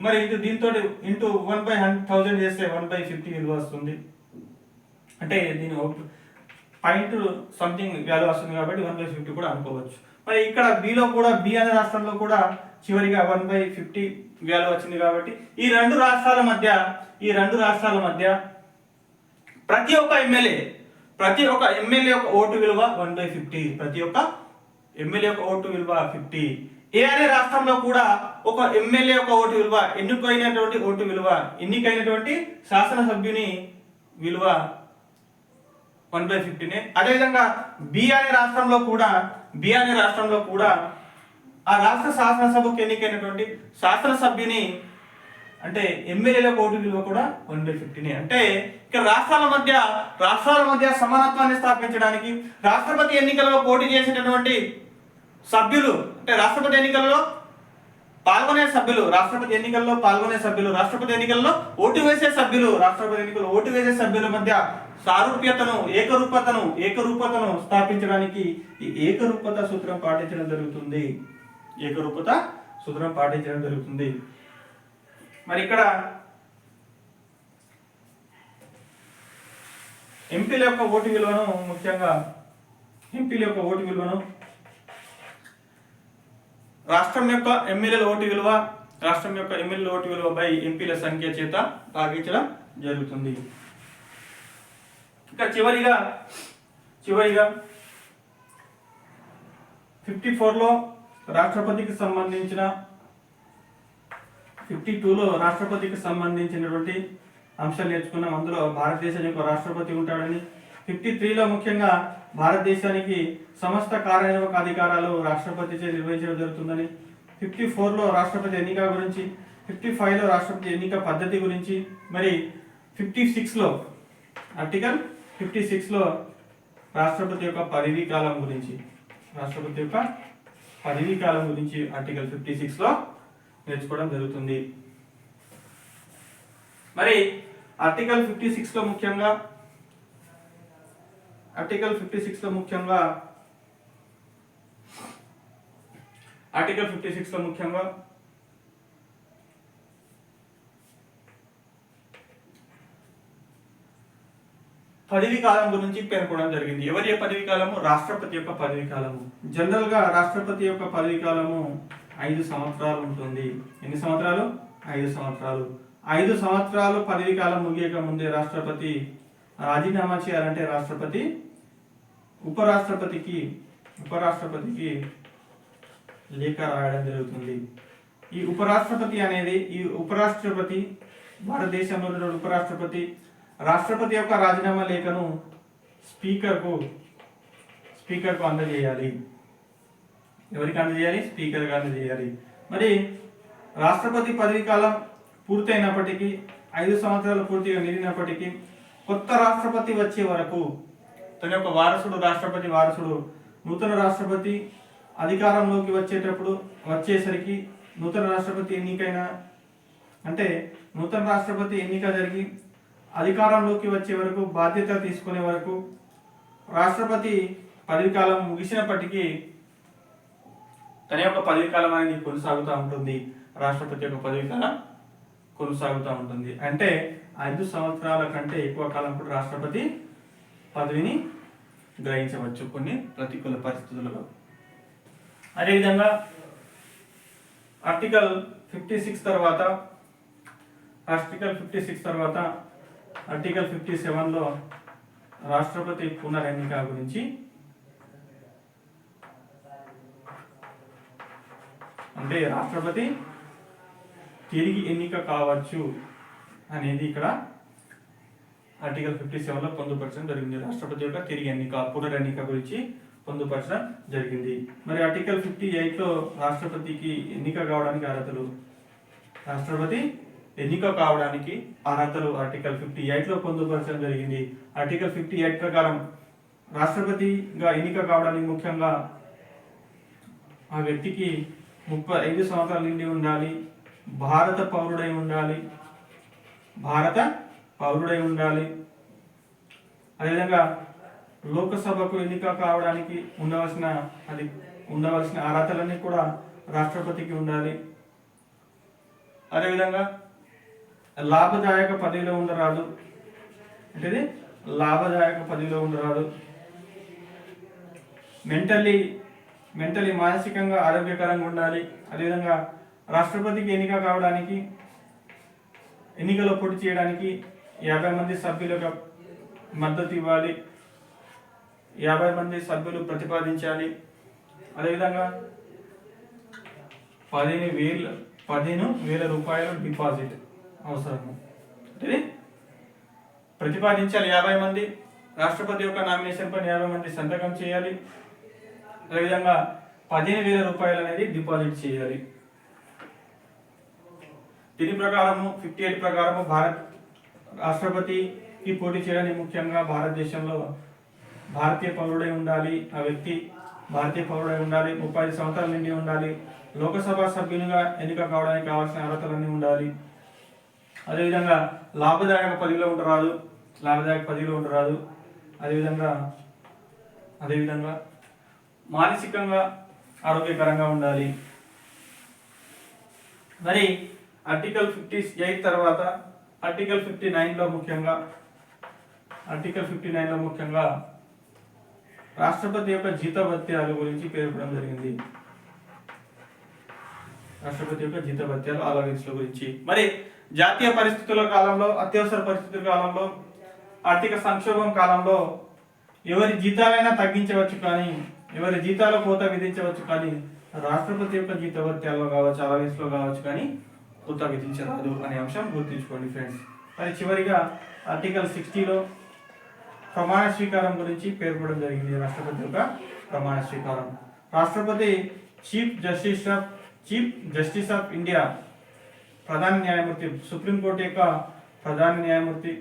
మరి ఇది దీంతో ఇంటూ 1/1000 చేస్తే 1/50 విలువ వస్తుంది. అంటే దీని పాయింట్ సంథింగ్ వాల్యూ వస్తుంది కాబట్టి 1/50 కూడా అనుకోవచ్చు. మరి ఇక్కడ బిలో కూడా బి అనే రాష్ట్రంలో కూడా చివరిగా 1/50 వాల్యూ వచ్చింది కాబట్టి ఈ రెండు రాష్ట్రాల మధ్య ప్రతి ఒక్క ఎమ్మెల్యే యొక్క ఓటు విలువ 1/50. ప్రతి ఒక్క ఎమ్మెల్యే యొక్క ఓటు విలువ 50. ఏ అనే రాష్ట్రంలో కూడా ఒక ఎమ్మెల్యే యొక్క ఓటు విలువ ఎన్నికైనటువంటి శాసనసభ్యుని విలువ 1/50. అదేవిధంగా బి అనే రాష్ట్రంలో కూడా ఆ రాష్ట్ర శాసనసభకు ఎన్నికైనటువంటి శాసనసభ్యుని అంటే ఎమ్మెల్యేల ఓటు విలువ కూడా 1/50. అంటే ఇక్కడ రాష్ట్రాల మధ్య సమానత్వాన్ని స్థాపించడానికి రాష్ట్రపతి ఎన్నికలలో పోటీ చేసేటటువంటి సభ్యులు అంటే రాష్ట్రపతి ఎన్నికల్లో పాల్గొనే సభ్యులు, రాష్ట్రపతి ఎన్నికల్లో ఓటు వేసే సభ్యుల మధ్య సారూప్యతను ఏకరూపతను స్థాపించడానికి ఈ ఏకరూపత సూత్రం పాటించడం జరుగుతుంది. మరి ఇక్కడ ఎంపీల యొక్క ఓటు విలువను రాష్ట్రం యొక్క ఎమ్మెల్యేల ఓటు విలువ బై ఎంపీల సంఖ్య చేత భాగించడం జరుగుతుంది. ఇక చివరిగా 54లో రాష్ట్రపతికి సంబంధించిన 52లో రాష్ట్రపతికి సంబంధించినటువంటి అంశాలు నేర్చుకున్నాం. అందులో భారతదేశం యొక్క రాష్ట్రపతి ఉంటాడని, 53లో ముఖ్యంగా భారతదేశానికి సమస్త కార్యనిర్వాహక అధికారాలు రాష్ట్రపతిచే నిర్వహించడం జరుగుతుందని, 54లో రాష్ట్రపతి ఎన్నిక గురించి, 55లో రాష్ట్రపతి ఎన్నిక పద్ధతి గురించి, మరి 56లో ఆర్టికల్ 56లో రాష్ట్రపతి యొక్క పదవీ కాలం గురించి ఆర్టికల్ 56లో నేర్చుకోవడం జరుగుతుంది. మరి ఆర్టికల్ 56లో ముఖ్యంగా ఆర్టికల్ 56లో ముఖ్యంగా పదవీ కాలం గురించి పేర్కొనడం జరిగింది. ఎవరి పదవీ కాలము? రాష్ట్రపతి యొక్క పదవీ కాలము. జనరల్ గా రాష్ట్రపతి యొక్క పదవీ కాలము 5 సంవత్సరాలు ఉంటుంది. ఎన్ని సంవత్సరాలు? 5 సంవత్సరాలు. 5 సంవత్సరాలు పదవీ కాలం ముగియక ముందే రాష్ట్రపతి రాజీనామా చేయాలంటే రాష్ట్రపతి ఉపరాష్ట్రపతికి లేఖ రాయడం జరుగుతుంది. ఈ ఉపరాష్ట్రపతి భారతదేశంలో ఉన్న ఉపరాష్ట్రపతి రాష్ట్రపతి యొక్క రాజీనామా లేఖను స్పీకర్కు అందజేయాలి. ఎవరికి అందజేయాలి? స్పీకర్కి అందజేయాలి. మరి రాష్ట్రపతి పదవీ కాలం పూర్తయినప్పటికీ 5 సంవత్సరాలు పూర్తిగా నిండినప్పటికీ కొత్త రాష్ట్రపతి వచ్చే వరకు తన యొక్క రాష్ట్రపతి వారసుడు నూతన రాష్ట్రపతి అధికారంలోకి వచ్చేసరికి నూతన రాష్ట్రపతి ఎన్నిక జరిగి అధికారంలోకి వచ్చే వరకు బాధ్యత తీసుకునే వరకు రాష్ట్రపతి పదవీ కాలం ముగిసినప్పటికీ తన యొక్క పదవీ కాలం అనేది కొనసాగుతూ ఉంటుంది. రాష్ట్రపతి యొక్క పదవీ కాలం కొనసాగుతూ ఉంటుంది. అంటే 5 సంవత్సరాల కంటే ఎక్కువ కాలం కూడా రాష్ట్రపతి పదవిని గ్రహించవచ్చు కొన్ని ప్రతికూల పరిస్థితులలో. అదేవిధంగా ఆర్టికల్ 56 తర్వాత ఆర్టికల్ 57లో రాష్ట్రపతి పునరెన్నిక గురించి అంటే రాష్ట్రపతి తిరిగి ఎన్నిక కావచ్చు అనేది ఇక్కడ ఆర్టికల్ 57లో పొందుపరచడం జరిగింది. రాష్ట్రపతి యొక్క తిరిగి పునరెన్నిక గురించి పొందుపరచడం జరిగింది. మరి ఆర్టికల్ 58లో రాష్ట్రపతికి ఎన్నిక కావడానికి అర్హతలు ఆర్టికల్ 58లో పొందుపరచడం జరిగింది. ఆర్టికల్ 58 ప్రకారం రాష్ట్రపతిగా ఎన్నిక కావడానికి ముఖ్యంగా ఆ వ్యక్తికి 35 సంవత్సరాలు నిండి ఉండాలి, భారత పౌరుడై ఉండాలి. అదేవిధంగా లోకసభకు ఎన్నిక కావడానికి ఉండవలసిన అర్హతలన్నీ కూడా రాష్ట్రపతికి ఉండాలి. అదేవిధంగా లాభదాయక పదవిలో ఉండరాదు, అంటే లాభదాయక పదవిలో ఉండరాదు. మెంటలీ మానసికంగా ఆరోగ్యకరంగా ఉండాలి. అదేవిధంగా రాష్ట్రపతికి ఎన్నిక కావడానికి, ఎన్నికలో పోటీ చేయడానికి 50 మంది సభ్యులకు మద్దతు ఇవ్వాలి, 50 మంది సభ్యులు ప్రతిపాదించాలి. అదేవిధంగా 15,000 రూపాయలు డిపాజిట్ అవసరము, అంటే ప్రతిపాదించాలి 50 మంది. రాష్ట్రపతి యొక్క నామినేషన్ పైన 50 మంది సంతకం చేయాలి. అదేవిధంగా 15,000 రూపాయలు అనేది డిపాజిట్ చేయాలి. దీని ప్రకారము 58 ప్రకారము రాష్ట్రపతికి పోటీ చేయడానికి ముఖ్యంగా భారతదేశంలో భారతీయ పౌరుడై ఉండాలి, ఆ వ్యక్తి భారతీయ పౌరుడై ఉండాలి, 35 సంవత్సరాల నుండి ఉండాలి, లోకసభ సభ్యునిగా ఎన్నిక కావడానికి కావాల్సిన అర్హతలన్నీ ఉండాలి. అదేవిధంగా లాభదాయక పదవిలో ఉండరాదు. అదేవిధంగా మానసికంగా ఆరోగ్యకరంగా ఉండాలి. మరి ఆర్టికల్ 58 తర్వాత ఆర్టికల్ 59లో ముఖ్యంగా రాష్ట్రపతి యొక్క జీతభత్యాల గురించి పేర్కొనడం జరిగింది. రాష్ట్రపతి యొక్క జీతభత్యాలు అలవెన్స్ల గురించి. మరి జాతీయ పరిస్థితుల కాలంలో, అత్యవసర పరిస్థితుల కాలంలో, ఆర్థిక సంక్షోభం కాలంలో ఎవరి జీతాలైనా తగ్గించవచ్చు, కానీ ఎవరి జీతాల కోత విధించవచ్చు, కానీ రాష్ట్రపతి యొక్క జీతభత్యాల్లో కావచ్చు, అలవెన్స్లో కావచ్చు, కానీ కోత విధించరాదు అనే అంశం గుర్తుంచుకోండి ఫ్రెండ్స్. మరి చివరిగా ఆర్టికల్ 60లో ప్రమాణ స్వీకారం గురించి పేర్కొనడం జరిగింది. రాష్ట్రపతి యొక్క ప్రమాణ స్వీకారం. రాష్ట్రపతి చీఫ్ జస్టిస్ ఆఫ్ ఇండియా, ప్రధాన న్యాయమూర్తి, సుప్రీంకోర్టు యొక్క ప్రధాన న్యాయమూర్తి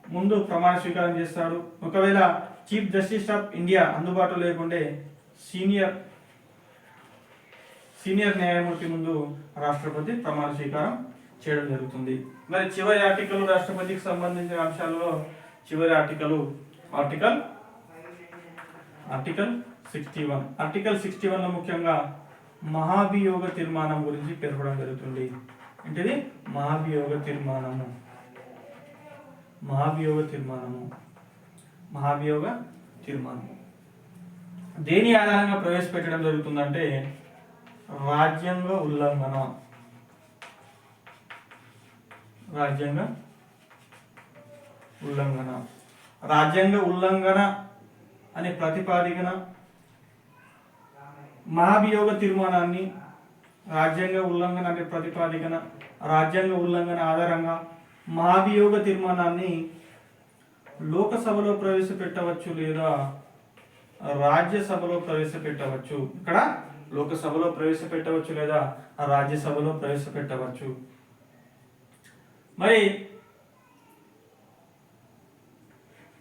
ముందు ప్రమాణ స్వీకారం చేస్తాడు. ఒకవేళ చీఫ్ జస్టిస్ ఆఫ్ ఇండియా అందుబాటులో లేకుంటే సీనియర్ న్యాయమూర్తి ముందు రాష్ట్రపతి ప్రమాణ స్వీకారం చేయడం జరుగుతుంది. మరి చివరి ఆర్టికల్ రాష్ట్రపతికి సంబంధించిన అంశాలలో చివరి ఆర్టికల్ 61. ఆర్టికల్ 61లో ముఖ్యంగా మహాభియోగ తీర్మానం గురించి పేర్కొనడం జరుగుతుంది. ఏంటిది? మహాభియోగ తీర్మానము దేని ఆధారంగా ప్రవేశపెట్టడం జరుగుతుందంటే రాజ్యాంగ ఉల్లంఘన అనే ప్రతిపాదికన మహాభియోగ తీర్మానాన్ని, రాజ్యాంగ ఉల్లంఘన ఆధారంగా మహాభియోగ తీర్మానాన్ని లోకసభలో ప్రవేశపెట్టవచ్చు లేదా రాజ్యసభలో ప్రవేశపెట్టవచ్చు. ఇక్కడ లోకసభలో ప్రవేశపెట్టవచ్చు లేదా రాజ్యసభలో ప్రవేశపెట్టవచ్చు. మరి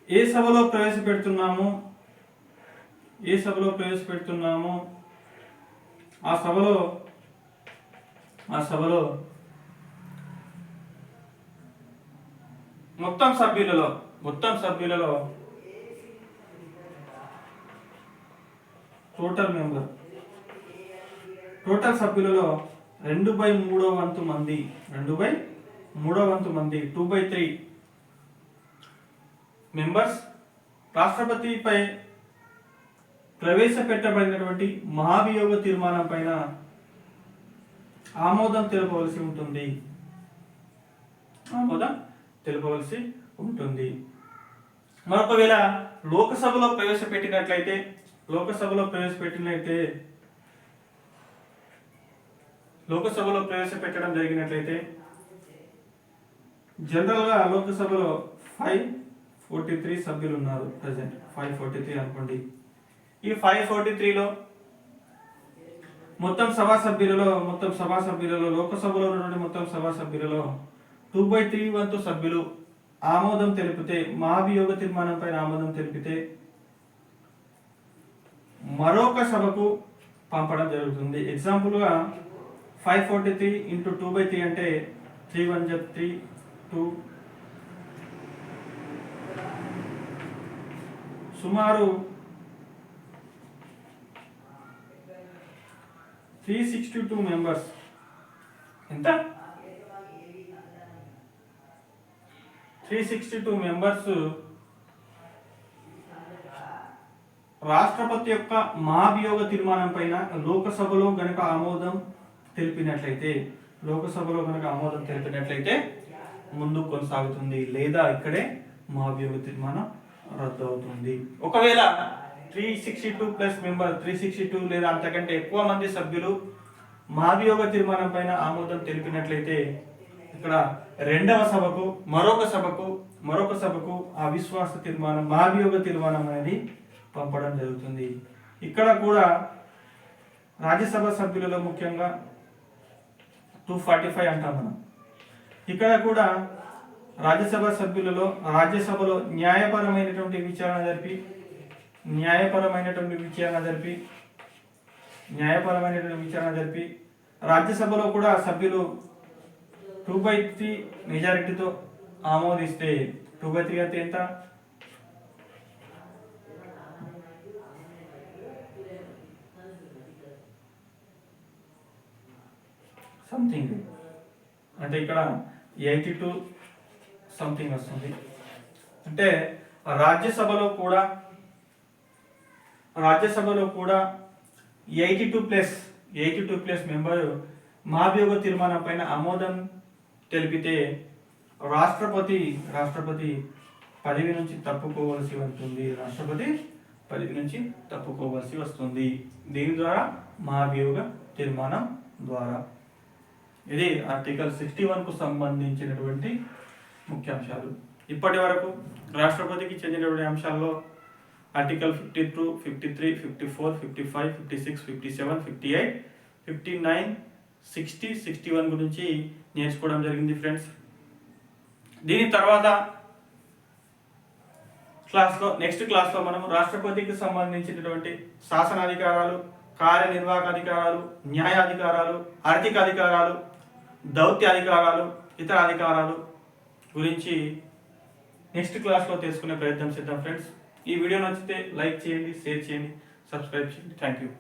ఏ సభలో ప్రవేశపెడుతున్నామో ఆ సభలో మొత్తం సభ్యులలో టోటల్ సభ్యులలో 2/3 వంతు మంది 2/3 మెంబర్స్ రాష్ట్రపతిపై ప్రవేశపెట్టబడినటువంటి మహాభియోగ తీర్మానం పైన ఆమోదం తెలపవలసి ఉంటుంది. మరొకవేళ లోకసభలో ప్రవేశపెట్టడం జరిగినట్లయితే జనరల్గా లోకసభలో 543 సభ్యులు ఉన్నారు. ప్రజెంట్ 543 అనుకోండి. ఈ 543లో మొత్తం సభా సభ్యులలో లోకసభలో ఉన్నటువంటి మొత్తం సభా సభ్యులలో 2/3 వంతు సభ్యులు ఆమోదం తెలిపితే, మహాభియోగ తీర్మానం పైన ఆమోదం తెలిపితే మరొక సభకు పంపడం జరుగుతుంది. ఎగ్జాంపుల్గా 543 × 2/3 అంటే 3 1 3 2 సుమారు 362 మెంబర్స్. ఎంత? 362 మెంబర్స్ రాష్ట్రపతి యొక్క మహాభియోగ తీర్మానం పైన లోకసభలో గనక ఆమోదం తెలిపినట్లయితే ముందుకు కొనసాగుతుంది, లేదా ఇక్కడే మహాభియోగ తీర్మానం రద్దు అవుతుంది. ఒకవేళ 362 ప్లస్ మెంబర్ 362 లేదా అంతకంటే ఎక్కువ మంది సభ్యులు మహాభియోగ తీర్మానం పైన ఆమోదం తెలిపినట్లయితే ఇక్కడ రెండవ సభకు మరొక సభకు ఆ విశ్వాస తీర్మానం మహాభియోగ తీర్మానం అనేది పంపడం జరుగుతుంది. ఇక్కడ కూడా రాజ్యసభ సభ్యులలో ముఖ్యంగా 245 అంటాం మనం. ఇక్కడ కూడా రాజ్యసభ సభ్యులలో రాజ్యసభలో న్యాయపరమైనటువంటి విచారణ జరిపి రాజ్యసభలో కూడా సభ్యులు 2/3 మెజారిటీతో ఆమోదిస్తే 2/3 అంటే ఎంత? సంథింగ్ అంటే ఇక్కడ 82 సంథింగ్ వస్తుంది. అంటే రాజ్యసభలో కూడా 82 ప్లస్ మెంబర్ మహాభియోగ తీర్మానం పైన ఆమోదం తెలిపితే రాష్ట్రపతి పదవి నుంచి తప్పుకోవలసి వస్తుంది. దీని ద్వారా మహాభియోగ తీర్మానం ద్వారా. ఇది ఆర్టికల్ 61 కు సంబంధించినటువంటి ముఖ్యాంశాలు. ఇప్పటి వరకు రాష్ట్రపతికి చెందినటువంటి అంశాల్లో ఆర్టికల్ 52, 53, 54, 55, 56, 57, 58, 59, 60, 61 గురించి నేర్చుకోవడం జరిగింది ఫ్రెండ్స్. దీని తర్వాత నెక్స్ట్ క్లాస్లో మనం రాష్ట్రపతికి సంబంధించినటువంటి శాసనాధికారాలు, కార్యనిర్వాహక అధికారాలు, న్యాయాధికారాలు, ఆర్థిక అధికారాలు, దౌత్య అధికారాలు, ఇతర అధికారాలు గురించి నెక్స్ట్ క్లాస్లో తెలుసుకునే ప్రయత్నం చేద్దాం ఫ్రెండ్స్. ఈ వీడియో నచ్చితే లైక్ చేయండి, షేర్ చేయండి, సబ్స్క్రైబ్ చేయండి. Thank you.